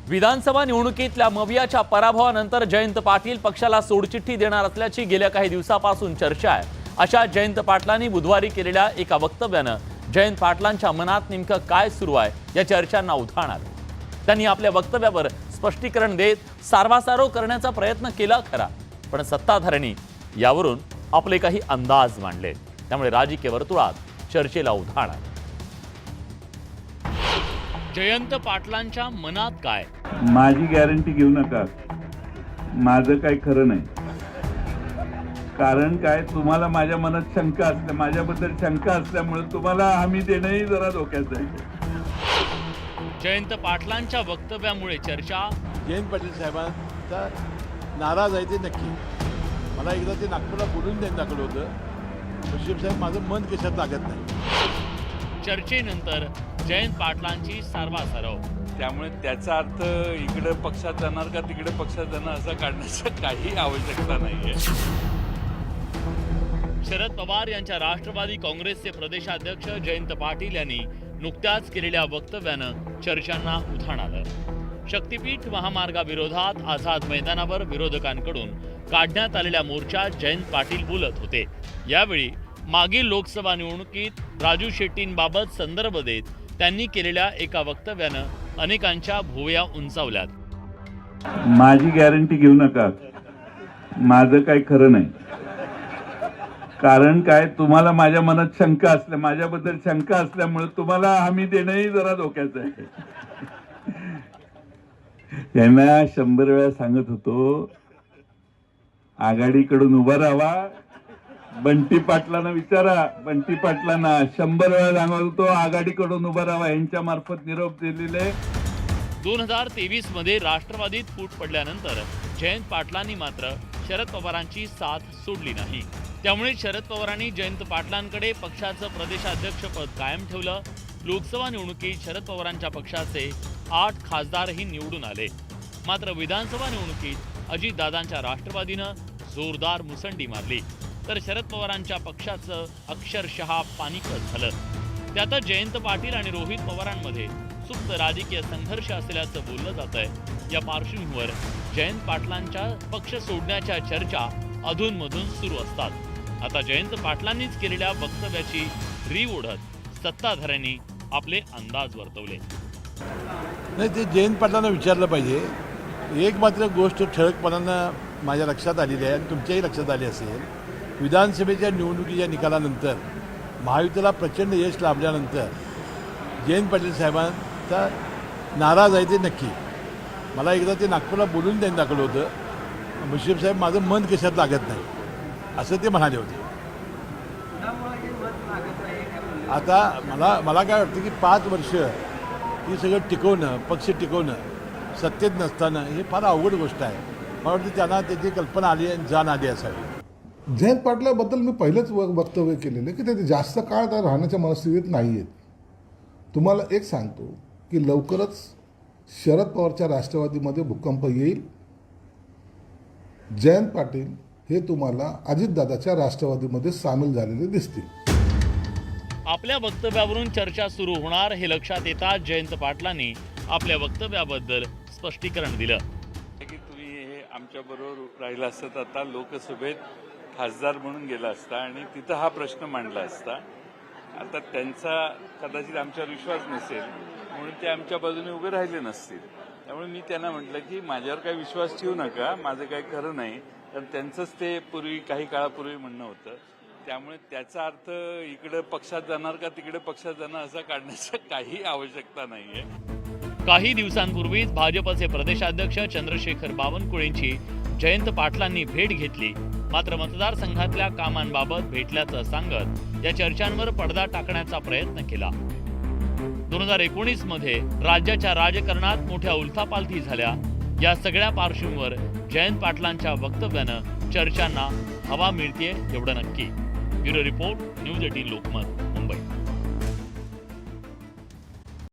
विधानसभा निवडणुकीतल्या मवियाच्या पराभवानंतर जयंत पाटील पक्षाला सोडचिठ्ठी देणार असल्याची गेल्या काही दिवसापासून चर्चा आहे। अशा जयंत पाटलांनी बुधवारी केलेल्या एका वक्तव्यानं जयंत पाटलांच्या मनात नेमकं काय सुरू आहे या चर्चांना उधाण आलं। त्यांनी आपल्या वक्तव्यावर स्पष्टीकरण देत सारवासारव करण्याचा प्रयत्न केला खरा, पण सत्ताधाऱ्यांनी यावरून आपले काही अंदाज मांडले, त्यामुळे राजकीय वर्तुळात चर्चेला उधाण आलं। जयंत पाटलांच्या मनात काय? माझी गॅरंटी घेऊ नका, माझं काही खरं नाही। कारण काय, तुम्हाला माझ्या मनात शंका असते, माझ्याबद्दल शंका असल्यामुळे तुम्हाला हमी देणंही जरा धोक्याचं आहे। जयंत पाटलांच्या वक्तव्यामुळे चर्चा। जयंत पाटील साहेबांचा नाराज आहे ते नक्की। मला एकदा ते नागपूरला बोलून द्यायला दाखवलं होतं, बशीर साहेब माझं मन कशात लागत नाही। चर्चेनंतर जयंत पाटलांची सारवासारव। त्यामुळे त्याचा अर्थ इकडे पक्षात जाणार का तिकडे पक्षात जाणार असं काढण्याची काही आवश्यकता नाहीये। शरद पवार यांच्या राष्ट्रवादी काँग्रेसचे प्रदेशाध्यक्ष जयंत पाटील यांनी नुकत्याच केलेल्या वक्तव्यानं चर्चांना उधाण आलं। शक्तीपीठ महामार्गाविरोधात आझाद मैदानावर विरोधकांकडून काढण्यात आलेल्या मोर्चात जयंत पाटील बोलत होते। यावेळी मागील लोकसभा निवडणुकीत राजू शेट्टींबाबत संदर्भ देत त्यांनी केलेल्या एका वक्तव्यानं अनेकांच्या भुवया उंचावल्यात। माझी गॅरंटी घेऊ नका, माझं काही खरं नाही। कारण काय, तुम्हाला माझ्या मनात शंका असल्या, माझ्याबद्दल शंका असल्यामुळे तुम्हाला हमी देणंही जरा धोक्याचं आहे। त्यांना 100 वेळा सांगत होतो, आघाडीकडून उभा राहावा। बंटी पाटलांना विचारा, बंटी पाटलांना 100 वेळा सांगत होतो, आघाडीकडून उभा राहावा। यांच्या मार्फत निरोप दिलेले। 2023 मध्ये राष्ट्रवादीत फूट पडल्यानंतर जयंत पाटलांनी मात्र शरद पवारांची साथ सोडली नाही। त्यामुळे शरद पवारांनी जयंत पाटलांकडे पक्षाचं प्रदेशाध्यक्षपद कायम ठेवलं। लोकसभा निवडणुकीत शरद पवारांच्या पक्षाचे 8 खासदारही निवडून आले। मात्र विधानसभा निवडणुकीत अजितदादांच्या राष्ट्रवादीनं जोरदार मुसंडी मारली, तर शरद पवारांच्या पक्षाचं अक्षरशः पानिकच झालं। त्यातच जयंत पाटील आणि रोहित पवारांमध्ये सुप्त राजकीय संघर्ष असल्याचं बोललं जातंय। या पार्श्वभूमीवर जयंत पाटलांच्या पक्ष सोडण्याच्या चर्चा अधूनमधून सुरू असतात। आता जयंत पाटलांनीच केलेल्या वक्तव्याची रीव ओढत सत्ताधाऱ्यांनी आपले अंदाज वर्तवले। नाही, ते जयंत पाटलांना विचारलं पाहिजे। एक मात्र गोष्ट ठळकपणानं माझ्या लक्षात आलेली आहे आणि तुमच्याही लक्षात आली असेल, विधानसभेच्या निवडणुकीच्या निकालानंतर महायुतीला प्रचंड यश लाभल्यानंतर जयंत पाटील साहेबांचा नाराज आहे ते नक्की। मला एकदा ते नागपूरला बोलून द्यायला दाखवलं होतं, बशीर साहेब माझं मन कशात लागत नाही असं ते म्हणाले होते। आता मला काय वाटतं की 5 वर्ष ही सगळं टिकवणं, पक्ष टिकवणं सत्तेत नसताना हे फार अवघड गोष्ट आहे। मला वाटतं त्यांना त्याची कल्पना आली आणि जाण आली असावी। जयंत पाटलाबद्दल मी पहिलेच वक्तव्य केलेलं की ते जास्त काळ त्या राहण्याच्या मनस्थितीत नाही आहेत। तुम्हाला एक सांगतो की लवकरच शरद पवारच्या राष्ट्रवादीमध्ये भूकंप येईल। जयंत पाटील हे तुम्हाला अजितदादाच्या राष्ट्रवादीमध्ये सामील झालेले दिसतील। आपल्या वक्तव्यावरून चर्चा सुरू होणार हे लक्षात येताच जयंत पाटलांनी आपल्या वक्तव्याबद्दल स्पष्टीकरण दिलं। की तुम्ही हे आमच्या बरोबर राहिला असता तर आता लोकसभेत खासदार म्हणून गेला असता आणि तिथं हा प्रश्न मांडला असता। आता त्यांचा कदाचित आमच्यावर विश्वास नसेल म्हणून ते आमच्या बाजूने उभे राहिले नसतील। त्यामुळे मी त्यांना म्हटलं की माझ्यावर काही विश्वास ठेवू नका, माझं काही खरं नाही। तर त्यांचंच ते काही काळापूर्वी म्हणणं होतं। त्यामुळे त्याचा अर्थ इकडे पक्षात जाणार का तिकडे पक्षात जाणार असं काढण्याची काही आवश्यकता नाहीये। काही दिवसांपूर्वीच भाजपचे प्रदेशाध्यक्ष चंद्रशेखर बावनकुळेंची जयंत पाटलांनी भेट घेतली। मात्र मतदारसंघातल्या कामांबाबत भेटल्याचं सांगत या चर्चांवर पडदा टाकण्याचा प्रयत्न केला। 2019 मध्ये राज्याच्या राजकारणात मोठ्या उलथापालथी झाल्या। या सगळ्या पार्श्वभूमीवर जयंत पाटलांच्या वक्तव्यानं चर्चांना हवा मिळतेय एवढं नक्की। Bureau report, news 18 Lokmat.